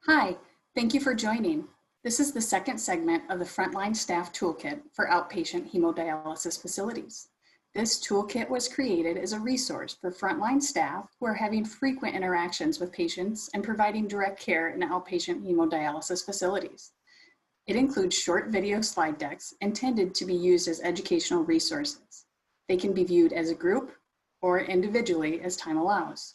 Hi, thank you for joining. This is the second segment of the Frontline Staff Toolkit for outpatient hemodialysis facilities. This toolkit was created as a resource for frontline staff who are having frequent interactions with patients and providing direct care in outpatient hemodialysis facilities. It includes short video slide decks intended to be used as educational resources. They can be viewed as a group or individually as time allows.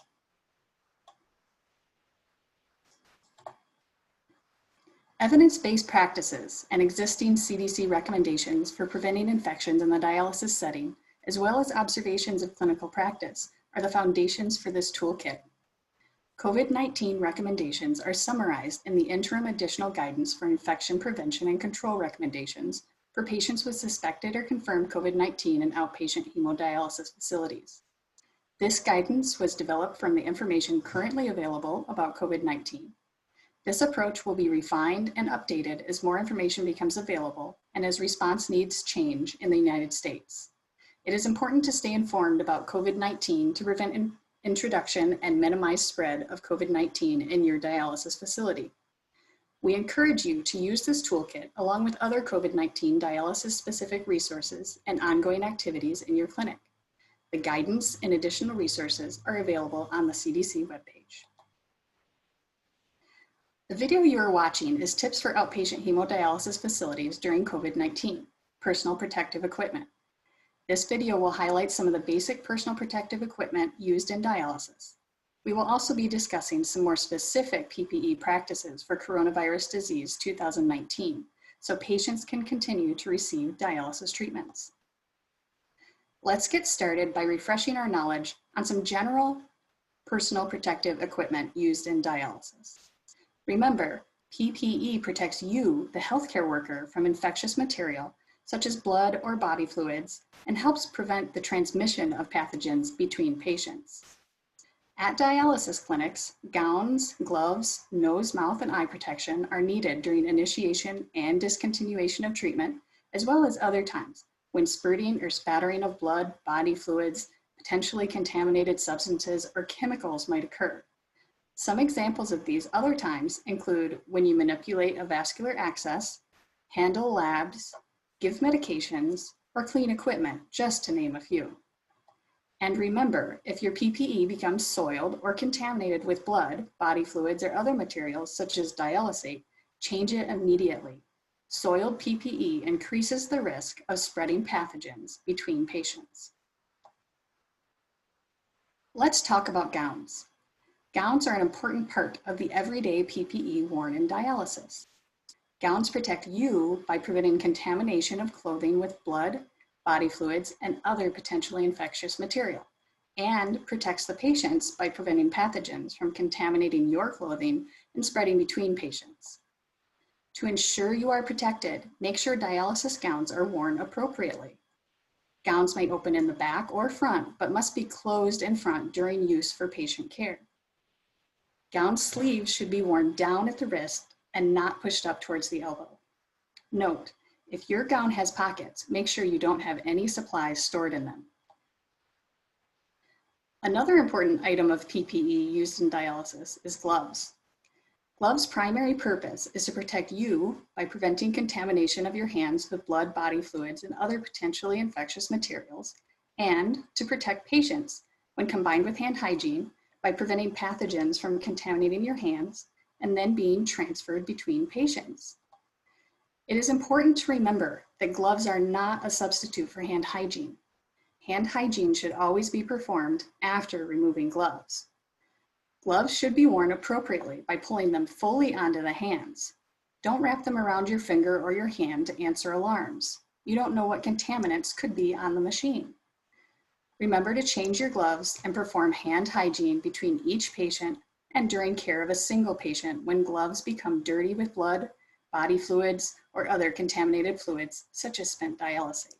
Evidence-based practices and existing CDC recommendations for preventing infections in the dialysis setting, as well as observations of clinical practice, are the foundations for this toolkit. COVID-19 recommendations are summarized in the interim additional guidance for infection prevention and control recommendations for patients with suspected or confirmed COVID-19 in outpatient hemodialysis facilities. This guidance was developed from the information currently available about COVID-19. This approach will be refined and updated as more information becomes available and as response needs change in the United States. It is important to stay informed about COVID-19 to prevent introduction and minimize spread of COVID-19 in your dialysis facility. We encourage you to use this toolkit along with other COVID-19 dialysis-specific resources and ongoing activities in your clinic. The guidance and additional resources are available on the CDC webpage. The video you are watching is tips for outpatient hemodialysis facilities during COVID-19, personal protective equipment. This video will highlight some of the basic personal protective equipment used in dialysis. We will also be discussing some more specific PPE practices for coronavirus disease 2019, so patients can continue to receive dialysis treatments. Let's get started by refreshing our knowledge on some general personal protective equipment used in dialysis. Remember, PPE protects you, the healthcare worker, from infectious material, such as blood or body fluids, and helps prevent the transmission of pathogens between patients. At dialysis clinics, gowns, gloves, nose, mouth, and eye protection are needed during initiation and discontinuation of treatment, as well as other times when spurting or spattering of blood, body fluids, potentially contaminated substances, or chemicals might occur. Some examples of these other times include when you manipulate a vascular access, handle labs, give medications, or clean equipment, just to name a few. And remember, if your PPE becomes soiled or contaminated with blood, body fluids, or other materials such as dialysate, change it immediately. Soiled PPE increases the risk of spreading pathogens between patients. Let's talk about gowns. Gowns are an important part of the everyday PPE worn in dialysis. Gowns protect you by preventing contamination of clothing with blood, body fluids, and other potentially infectious material, and protects the patients by preventing pathogens from contaminating your clothing and spreading between patients. To ensure you are protected, make sure dialysis gowns are worn appropriately. Gowns may open in the back or front, but must be closed in front during use for patient care. Gown sleeves should be worn down at the wrist and not pushed up towards the elbow. Note, if your gown has pockets, make sure you don't have any supplies stored in them. Another important item of PPE used in dialysis is gloves. Gloves' primary purpose is to protect you by preventing contamination of your hands with blood, body fluids, and other potentially infectious materials, and to protect patients when combined with hand hygiene by preventing pathogens from contaminating your hands and then being transferred between patients. It is important to remember that gloves are not a substitute for hand hygiene. Hand hygiene should always be performed after removing gloves. Gloves should be worn appropriately by pulling them fully onto the hands. Don't wrap them around your finger or your hand to answer alarms. You don't know what contaminants could be on the machine. Remember to change your gloves and perform hand hygiene between each patient and during care of a single patient when gloves become dirty with blood, body fluids, or other contaminated fluids, such as spent dialysate.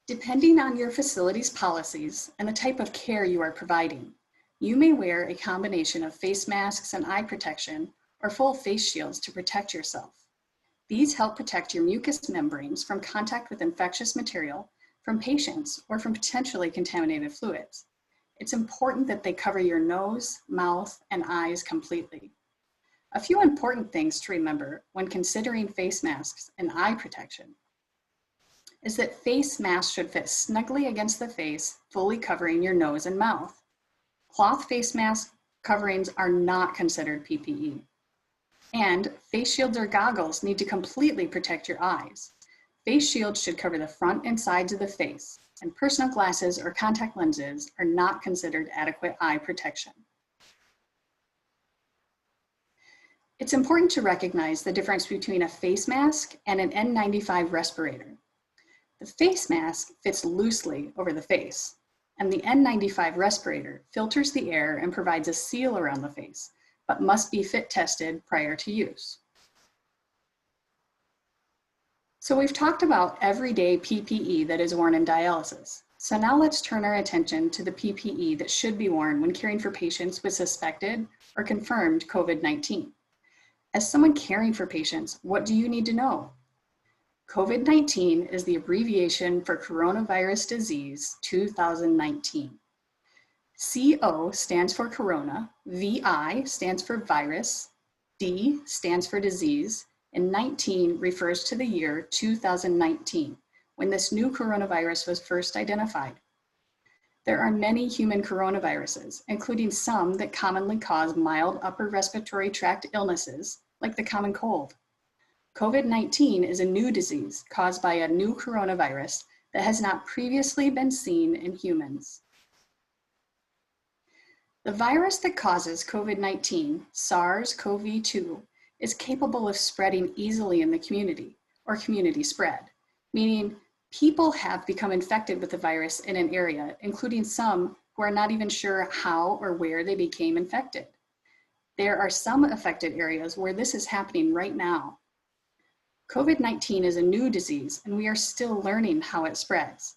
Depending on your facility's policies and the type of care you are providing, you may wear a combination of face masks and eye protection or full face shields to protect yourself. These help protect your mucous membranes from contact with infectious material, from patients, or from potentially contaminated fluids. It's important that they cover your nose, mouth, and eyes completely. A few important things to remember when considering face masks and eye protection is that face masks should fit snugly against the face, fully covering your nose and mouth. Cloth face mask coverings are not considered PPE. And face shields or goggles need to completely protect your eyes. Face shields should cover the front and sides of the face, and personal glasses or contact lenses are not considered adequate eye protection. It's important to recognize the difference between a face mask and an N95 respirator. The face mask fits loosely over the face, and the N95 respirator filters the air and provides a seal around the face, but must be fit tested prior to use. So we've talked about everyday PPE that is worn in dialysis. So now let's turn our attention to the PPE that should be worn when caring for patients with suspected or confirmed COVID-19. As someone caring for patients, what do you need to know? COVID-19 is the abbreviation for coronavirus disease 2019. CO stands for corona, VI stands for virus, D stands for disease, and 19 refers to the year 2019, when this new coronavirus was first identified. There are many human coronaviruses, including some that commonly cause mild upper respiratory tract illnesses, like the common cold. COVID-19 is a new disease caused by a new coronavirus that has not previously been seen in humans. The virus that causes COVID-19, SARS-CoV-2, is capable of spreading easily in the community, or community spread, meaning people have become infected with the virus in an area, including some who are not even sure how or where they became infected. There are some affected areas where this is happening right now. COVID-19 is a new disease, and we are still learning how it spreads.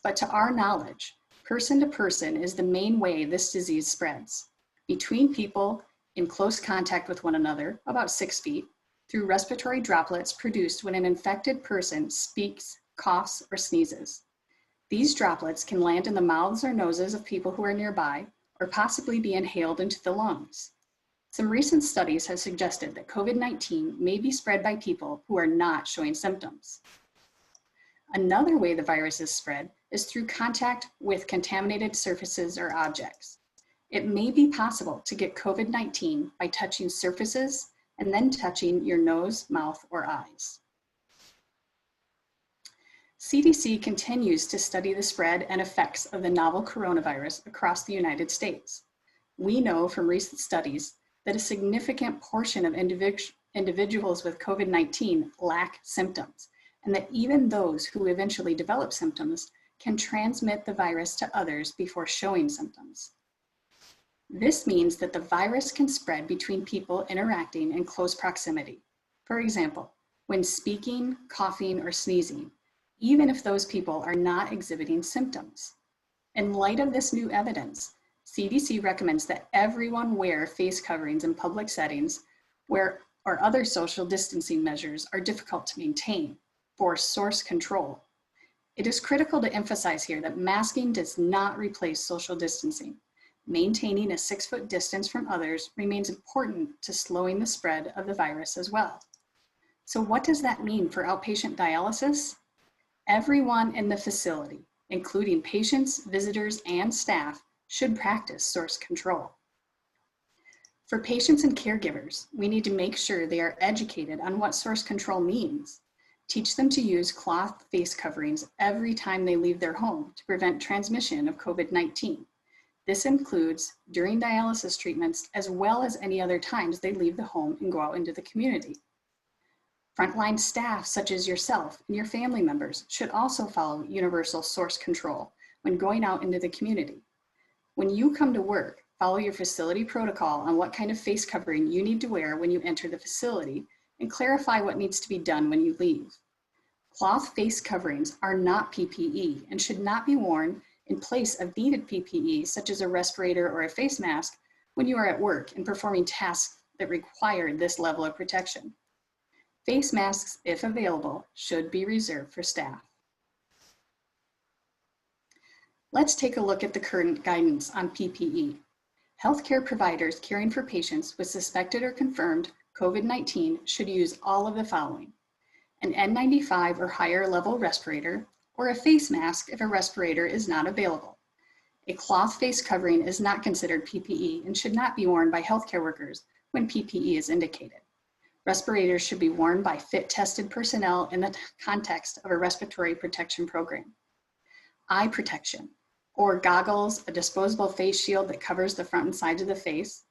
But to our knowledge, person to person is the main way this disease spreads, between people in close contact with one another, about 6 feet, through respiratory droplets produced when an infected person speaks, coughs, or sneezes. These droplets can land in the mouths or noses of people who are nearby, or possibly be inhaled into the lungs. Some recent studies have suggested that COVID-19 may be spread by people who are not showing symptoms. Another way the virus is spread is through contact with contaminated surfaces or objects. It may be possible to get COVID-19 by touching surfaces and then touching your nose, mouth, or eyes. CDC continues to study the spread and effects of the novel coronavirus across the United States. We know from recent studies that a significant portion of individuals with COVID-19 lack symptoms, and that even those who eventually develop symptoms can transmit the virus to others before showing symptoms. This means that the virus can spread between people interacting in close proximity. For example, when speaking, coughing, or sneezing, even if those people are not exhibiting symptoms. In light of this new evidence, CDC recommends that everyone wear face coverings in public settings where or other social distancing measures are difficult to maintain for source control. It is critical to emphasize here that masking does not replace social distancing. Maintaining a 6-foot distance from others remains important to slowing the spread of the virus as well. So what does that mean for outpatient dialysis? Everyone in the facility, including patients, visitors, and staff, should practice source control. For patients and caregivers, we need to make sure they are educated on what source control means. Teach them to use cloth face coverings every time they leave their home to prevent transmission of COVID-19. This includes during dialysis treatments as well as any other times they leave the home and go out into the community. Frontline staff, such as yourself and your family members, should also follow universal source control when going out into the community. When you come to work, follow your facility protocol on what kind of face covering you need to wear when you enter the facility, and clarify what needs to be done when you leave. Cloth face coverings are not PPE and should not be worn in place of needed PPE, such as a respirator or a face mask, when you are at work and performing tasks that require this level of protection. Face masks, if available, should be reserved for staff. Let's take a look at the current guidance on PPE. Healthcare providers caring for patients with suspected or confirmed COVID-19 should use all of the following: an N95 or higher level respirator, or a face mask if a respirator is not available. A cloth face covering is not considered PPE and should not be worn by healthcare workers when PPE is indicated. Respirators should be worn by fit-tested personnel in the context of a respiratory protection program. Eye protection, or goggles, a disposable face shield that covers the front and sides of the face,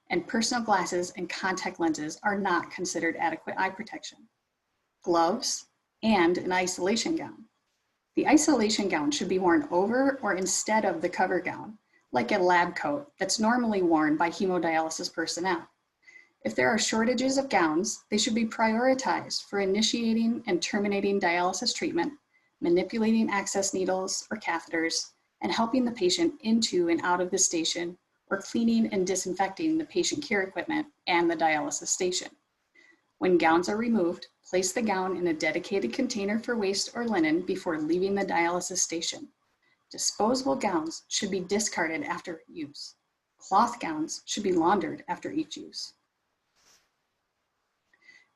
and personal glasses and contact lenses are not considered adequate eye protection. Gloves, and an isolation gown. The isolation gown should be worn over or instead of the cover gown, like a lab coat that's normally worn by hemodialysis personnel. If there are shortages of gowns, they should be prioritized for initiating and terminating dialysis treatment, manipulating access needles or catheters, and helping the patient into and out of the station, or cleaning and disinfecting the patient care equipment and the dialysis station. When gowns are removed, place the gown in a dedicated container for waste or linen before leaving the dialysis station. Disposable gowns should be discarded after use. Cloth gowns should be laundered after each use.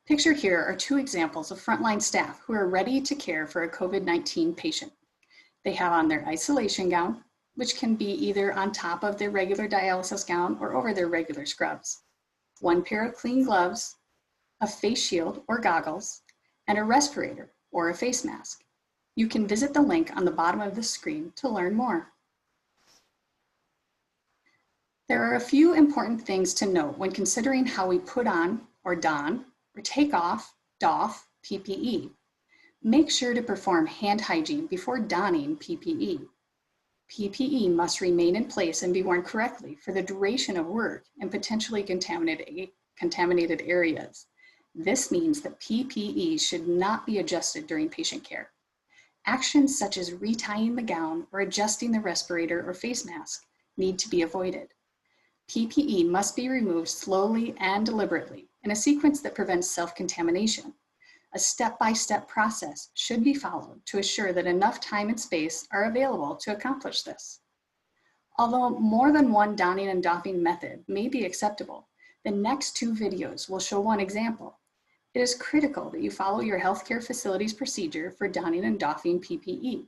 Pictured here are two examples of frontline staff who are ready to care for a COVID-19 patient. They have on their isolation gown, which can be either on top of their regular dialysis gown or over their regular scrubs, one pair of clean gloves, a face shield or goggles, and a respirator or a face mask. You can visit the link on the bottom of the screen to learn more. There are a few important things to note when considering how we put on or don or take off, doff PPE. Make sure to perform hand hygiene before donning PPE. PPE must remain in place and be worn correctly for the duration of work in potentially contaminated areas. This means that PPE should not be adjusted during patient care. Actions such as retying the gown or adjusting the respirator or face mask need to be avoided. PPE must be removed slowly and deliberately in a sequence that prevents self-contamination. A step-by-step process should be followed to assure that enough time and space are available to accomplish this. Although more than one donning and doffing method may be acceptable, the next two videos will show one example. It is critical that you follow your healthcare facility's procedure for donning and doffing PPE.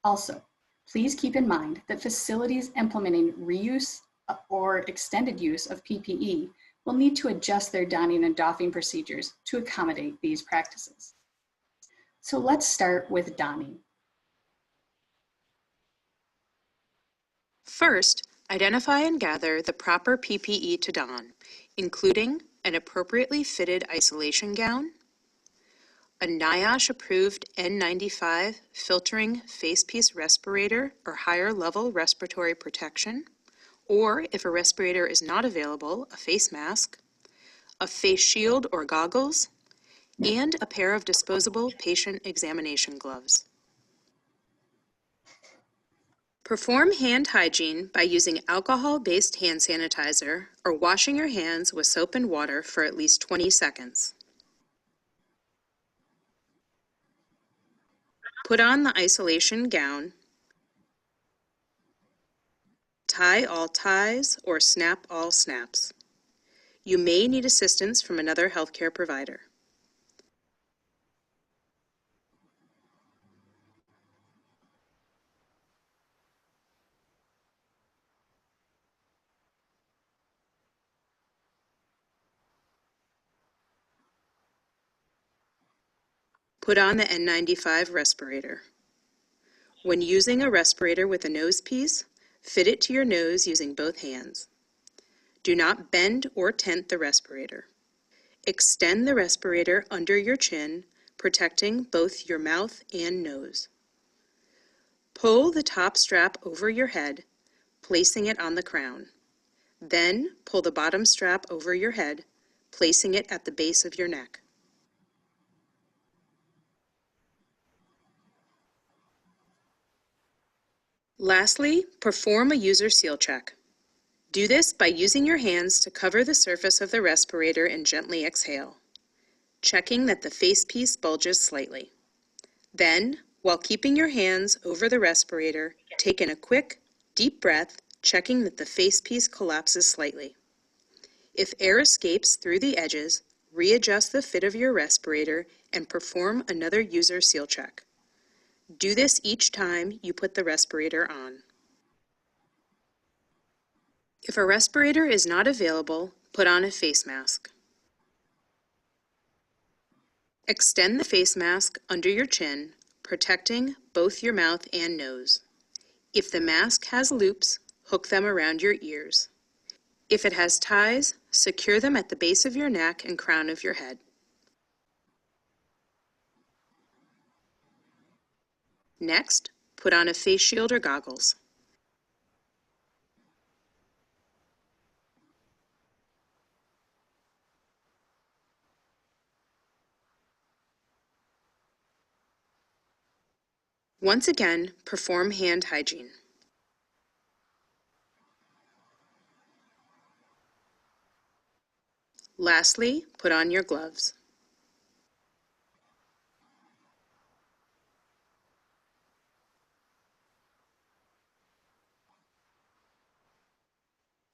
Also, please keep in mind that facilities implementing reuse or extended use of PPE will need to adjust their donning and doffing procedures to accommodate these practices. So let's start with donning. First, identify and gather the proper PPE to don, including an appropriately fitted isolation gown, a NIOSH-approved N95 filtering facepiece respirator or higher level respiratory protection, or if a respirator is not available, a face mask, a face shield or goggles, and a pair of disposable patient examination gloves. Perform hand hygiene by using alcohol-based hand sanitizer or washing your hands with soap and water for at least 20 seconds. Put on the isolation gown, tie all ties or snap all snaps. You may need assistance from another healthcare provider. Put on the N95 respirator. When using a respirator with a nose piece, fit it to your nose using both hands. Do not bend or tent the respirator. Extend the respirator under your chin, protecting both your mouth and nose. Pull the top strap over your head, placing it on the crown. Then pull the bottom strap over your head, placing it at the base of your neck. Lastly, perform a user seal check. Do this by using your hands to cover the surface of the respirator and gently exhale, checking that the facepiece bulges slightly. Then, While keeping your hands over the respirator, take in a quick, deep breath, checking that the facepiece collapses slightly. If air escapes through the edges, readjust the fit of your respirator and perform another user seal check. Do this each time you put the respirator on. If a respirator is not available, put on a face mask. Extend the face mask under your chin, protecting both your mouth and nose. If the mask has loops, hook them around your ears. If it has ties, secure them at the base of your neck and crown of your head. Next, put on a face shield or goggles. Once again, perform hand hygiene. Lastly, put on your gloves.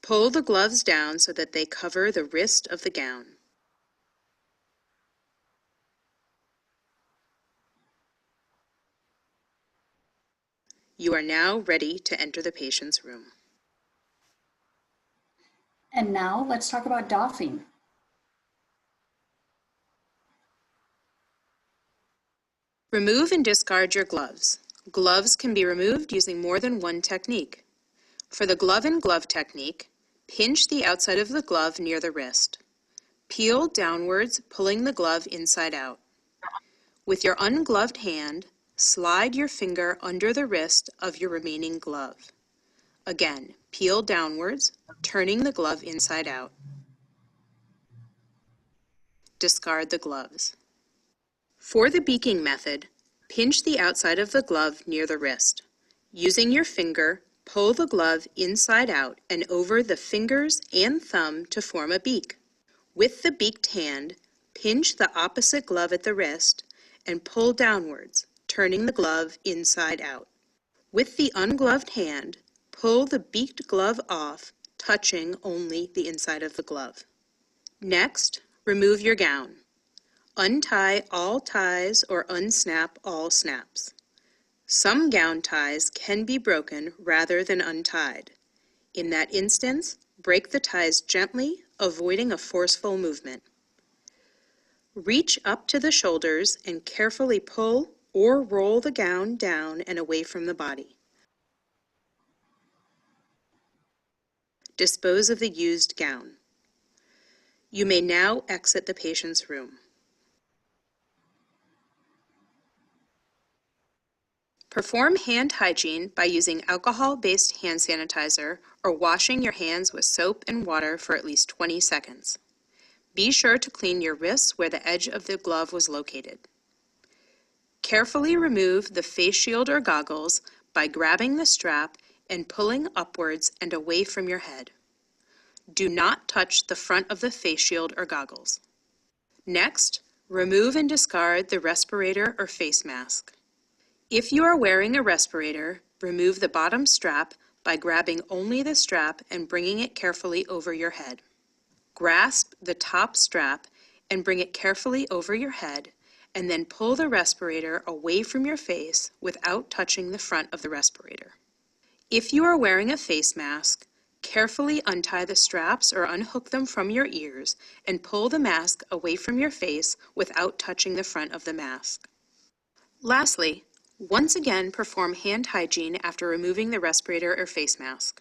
Pull the gloves down so that they cover the wrist of the gown. You are now ready to enter the patient's room. And now let's talk about doffing. Remove and discard your gloves. Gloves can be removed using more than one technique. For the glove and glove technique, pinch the outside of the glove near the wrist. Peel downwards, pulling the glove inside out. With your ungloved hand, slide your finger under the wrist of your remaining glove. Again, peel downwards, turning the glove inside out. Discard the gloves. For the beaking method, pinch the outside of the glove near the wrist. Using your finger, pull the glove inside out and over the fingers and thumb to form a beak. With the beaked hand, pinch the opposite glove at the wrist and pull downwards, turning the glove inside out. With the ungloved hand, pull the beaked glove off, touching only the inside of the glove. Next, remove your gown. Untie all ties or unsnap all snaps. Some gown ties can be broken rather than untied. In that instance, break the ties gently, avoiding a forceful movement. Reach up to the shoulders and carefully pull or roll the gown down and away from the body. Dispose of the used gown. You may now exit the patient's room. Perform hand hygiene by using alcohol-based hand sanitizer or washing your hands with soap and water for at least 20 seconds. Be sure to clean your wrists where the edge of the glove was located. Carefully remove the face shield or goggles by grabbing the strap and pulling upwards and away from your head. Do not touch the front of the face shield or goggles. Next, remove and discard the respirator or face mask. If you are wearing a respirator, remove the bottom strap by grabbing only the strap and bringing it carefully over your head. Grasp the top strap and bring it carefully over your head, and then pull the respirator away from your face without touching the front of the respirator. If you are wearing a face mask, carefully untie the straps or unhook them from your ears and pull the mask away from your face without touching the front of the mask. Lastly, once again perform hand hygiene after removing the respirator or face mask.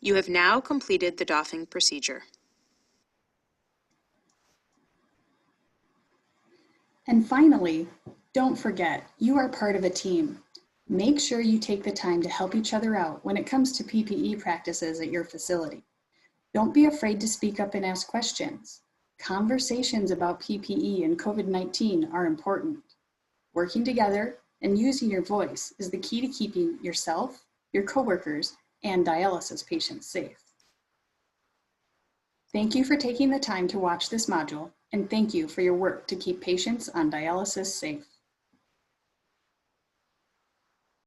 You have now completed the doffing procedure. And finally, don't forget, you are part of a team. Make sure you take the time to help each other out when it comes to PPE practices at your facility. Don't be afraid to speak up and ask questions. Conversations about PPE and COVID-19 are important. Working together and using your voice is the key to keeping yourself, your coworkers, and dialysis patients safe. Thank you for taking the time to watch this module, and thank you for your work to keep patients on dialysis safe.